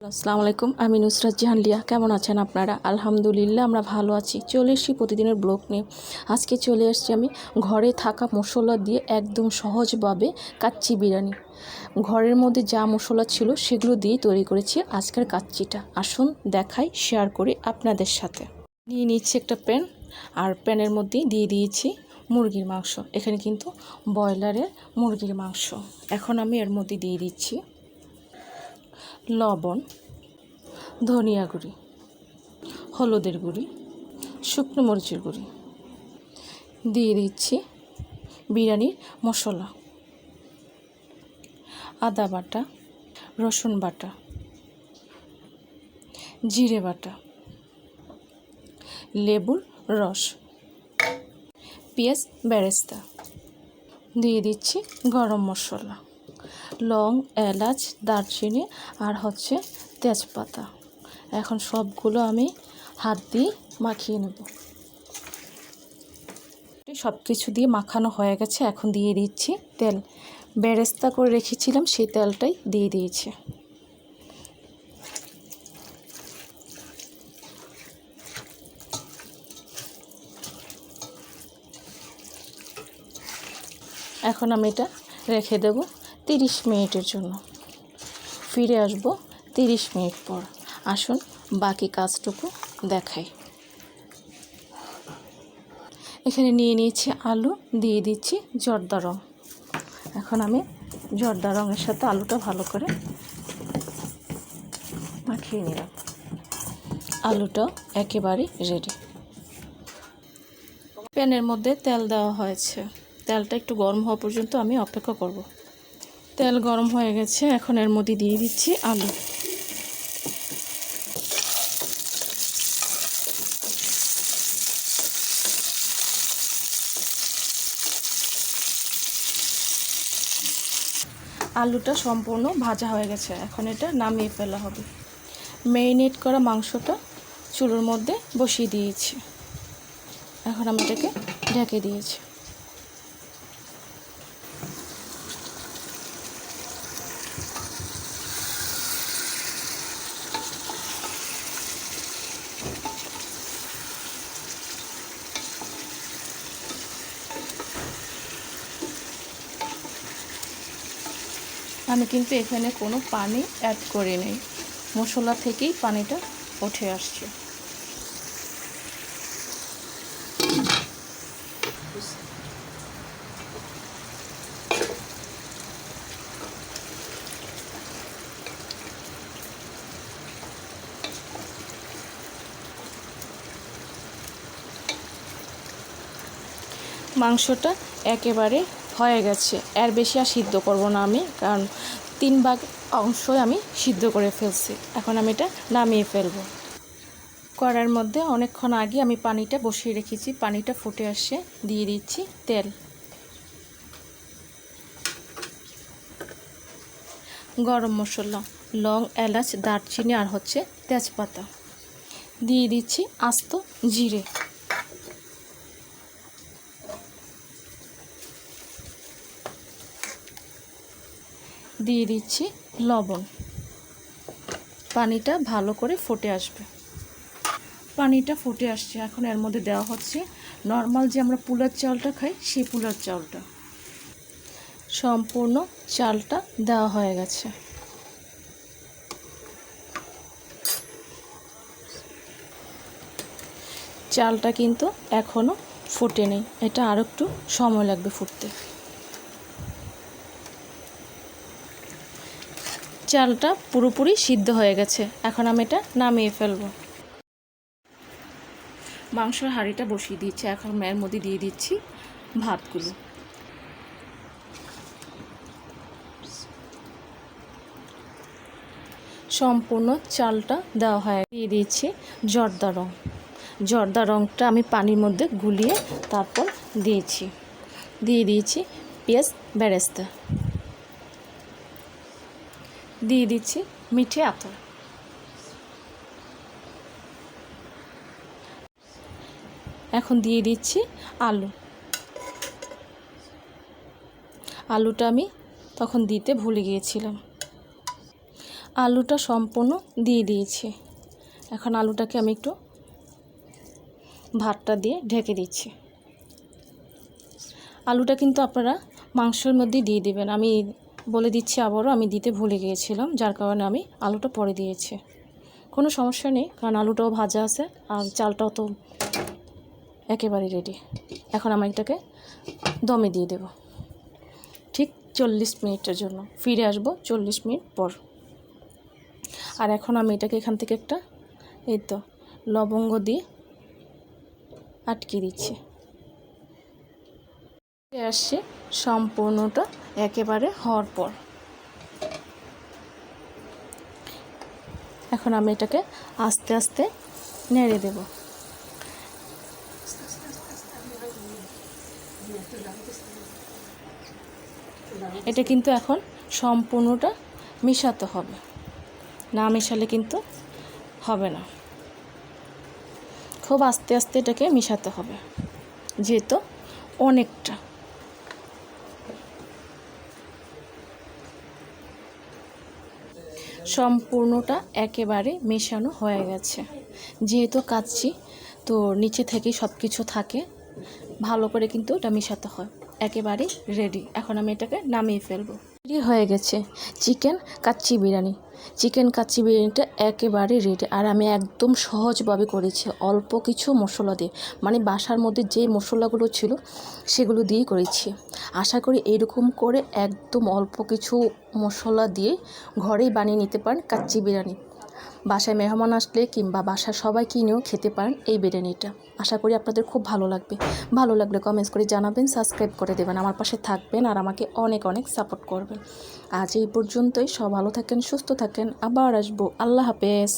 আসসালামু আলাইকুম, আমি নুসরাত জাহান লিয়া। কেমন আছেন আপনারা? আলহামদুলিল্লাহ আমরা ভালো আছি। চলে এসেছি প্রতিদিনের ব্লগ নিয়ে। আজকে চলে এসেছি আমি ঘরে থাকা মশলা দিয়ে একদম সহজভাবে কাচ্চি বিরিয়ানি। ঘরের মধ্যে যা মশলা ছিল সেগুলো দিয়েই তৈরি করেছি আজকের কাচ্চিটা। আসুন দেখাই, শেয়ার করি আপনাদের সাথে। নিয়ে নিচ্ছি একটা প্যান, আর প্যানের মধ্যেই দিয়ে দিয়েছি মুরগির মাংস। এখানে কিন্তু ব্রয়লারের মুরগির মাংস। এখন আমি এর মধ্যে দিয়ে দিচ্ছি লবণ, ধনিয়া গুঁড়ি, হলুদের গুঁড়ি, শুকনো মরিচের গুঁড়ি, দিয়ে দিচ্ছি বিরিয়ানির মশলা, আদা বাটা, রসুন বাটা, জিরে বাটা, লেবুর রস, পেঁয়াজ বেরেস্তা, দিয়ে দিচ্ছি গরম মশলা, লং, এলাচ, দারচিনি আর তেজপাতা। এখন সবগুলো আমি হাত দিয়ে মাখিয়ে নেব। সব কিছু দিয়ে মাখানো হয়ে গেছে। এখন দিয়ে দিচ্ছি তেল। বেরেস্তা করে রেখেছিলাম সেই তেলটাই দিয়ে দিয়েছি। এখন আমি এটা রেখে দেব 30 মিনিটের জন্য। ফিরে আসব 30 মিনিট পর। আসুন বাকি কাজটুকু দেখাই। এখানে নিয়ে নিয়েছি আলু, দিয়ে দিচ্ছি জর্দা রং। এখন আমি জর্দা রঙের সাথে আলুটা ভালো করে মাখিয়ে নিলাম। আলুটাও একেবারে রেডি। প্যানের মধ্যে তেল দেওয়া হয়েছে। তেলটা একটু গরম হওয়া পর্যন্ত আমি অপেক্ষা করব। তেল গরম হয়ে গেছে। এখন এর মধ্যে দিয়ে দিচ্ছি আলু। আলুটা সম্পূর্ণ ভাজা হয়ে গেছে। এখন এটা নামিয়ে ফেলা হবে। ম্যারিনেট করা মাংসটা চুলোর মধ্যে বসিয়ে দিয়েছি। এখন আমি এটাকে ঢেকে দিয়েছি। আমি কিন্তু এখানে কোনো পানি অ্যাড করি নাই। মশলা থেকেই পানিটা উঠে আসছে। মাংসটা একেবারে হয়ে গেছে। এর বেশি আর সিদ্ধ করব না আমি, কারণ 3 ভাগ অংশই আমি সিদ্ধ করে ফেলছি। এখন আমি এটা নামিয়ে ফেলবো। কড়াইয়ের মধ্যে অনেকক্ষণ আগে আমি পানিটা বসিয়ে রেখেছি। পানিটা ফুটে আসছে। দিয়ে দিচ্ছি তেল, গরম মশলা, লং, এলাচ, দারচিনি আর তেজপাতা। দিয়ে দিচ্ছি আস্ত জিরে, দিয়ে দিচ্ছি লবণ। পানিটা ভালো করে ফুটে আসবে। পানিটা ফুটে আসছে। এখন এর মধ্যে দেওয়া হচ্ছে নর্মাল যে আমরা পোলার চালটা খাই, সেই পোলার চালটা। সম্পূর্ণ চালটা দেওয়া হয়ে গেছে। চালটা কিন্তু এখনও ফোটেনি। এটা আর একটু সময় লাগবে ফুটতে। চালটা পুরোপুরি সিদ্ধ হয়ে গেছে। এখন আমি এটা নামিয়ে ফেলব। মাংসের হাঁড়িটা বসিয়ে দিচ্ছি। এখন এর মধ্যে দিয়ে দিচ্ছি ভাতগুলো। সম্পূর্ণ চালটা দেওয়া হয়। দিয়ে দিচ্ছি জর্দা রং। জর্দা রংটা আমি পানির মধ্যে গুলিয়ে তারপর দিয়েছি। দিয়ে দিয়েছি পেঁয়াজ বেরেস্তা, দিয়ে দিচ্ছি মিঠে আতর। এখন দিয়ে দিচ্ছি আলু। আলুটা আমি তখন দিতে ভুলে গিয়েছিলাম। আলুটা সম্পূর্ণ দিয়ে দিয়েছি। এখন আলুটাকে আমি একটু ভাতটা দিয়ে ঢেকে দিচ্ছি। আলুটা কিন্তু আপনারা মাংসের মধ্যে দিয়ে দেবেন। আমি বলে দিচ্ছি আবারও, আমি দিতে ভুলে গিয়েছিলাম, যার কারণে আমি আলুটা পরে দিয়েছি। কোনো সমস্যা নেই, কারণ আলুটাও ভাজা আছে আর চালটাও তো একেবারে রেডি। এখন আমি এটাকে দমে দিয়ে দেব ঠিক 40 মিনিটের জন্য। ফিরে আসব 40 মিনিট পর। আর এখন আমি এটাকে এখান থেকে একটা লবঙ্গ দিয়ে আটকে দিচ্ছি। আসছে সম্পূর্ণটা একেবারে হওয়ার পর। এখন আমি এটাকে আস্তে আস্তে নেড়ে দেব। এটা কিন্তু এখন সম্পূর্ণটা মেশাতে হবে, না মেশালে কিন্তু হবে না। খুব আস্তে আস্তে এটাকে মেশাতে হবে, যেহেতু অনেকটা। সম্পূর্ণটা একেবারে মেশানো হয়ে গেছে। যেহেতু কাচ্চি, তো নিচে থেকেই সব কিছু থাকে, ভালো করে কিন্তু এটা মেশাতে হয়। একেবারে রেডি। এখন আমি এটাকে নামিয়ে ফেলবো। রেডি হয়ে গেছে চিকেন কাচ্চি বিরিয়ানি। চিকেন কাচ্চি বিরিয়ানিটা একেবারে রেডি। আর আমি একদম সহজভাবে করেছি, অল্প কিছু মশলা দিয়ে, মানে বাসার মধ্যে যে মশলাগুলো ছিল সেগুলো দিয়েই করেছি। আশা করি এরকম করে একদম অল্প কিছু মশলা দিয়ে ঘরেই বানিয়ে নিতে পারেন কাচ্চি বিরিয়ানি। বাসায় মেহমান আসলে কিংবা বাসার সবাই কিনেও খেতে পারেন এই বিরিয়ানিটা। আশা করি আপনাদের খুব ভালো লাগবে। ভালো লাগলে কমেন্টস করে জানাবেন, সাবস্ক্রাইব করে দেবেন, আমার পাশে থাকবেন আর আমাকে অনেক অনেক সাপোর্ট করবেন। আজ এই পর্যন্তই। সব ভালো থাকেন, সুস্থ থাকেন। আবার আসবো। আল্লাহ হাফেজ।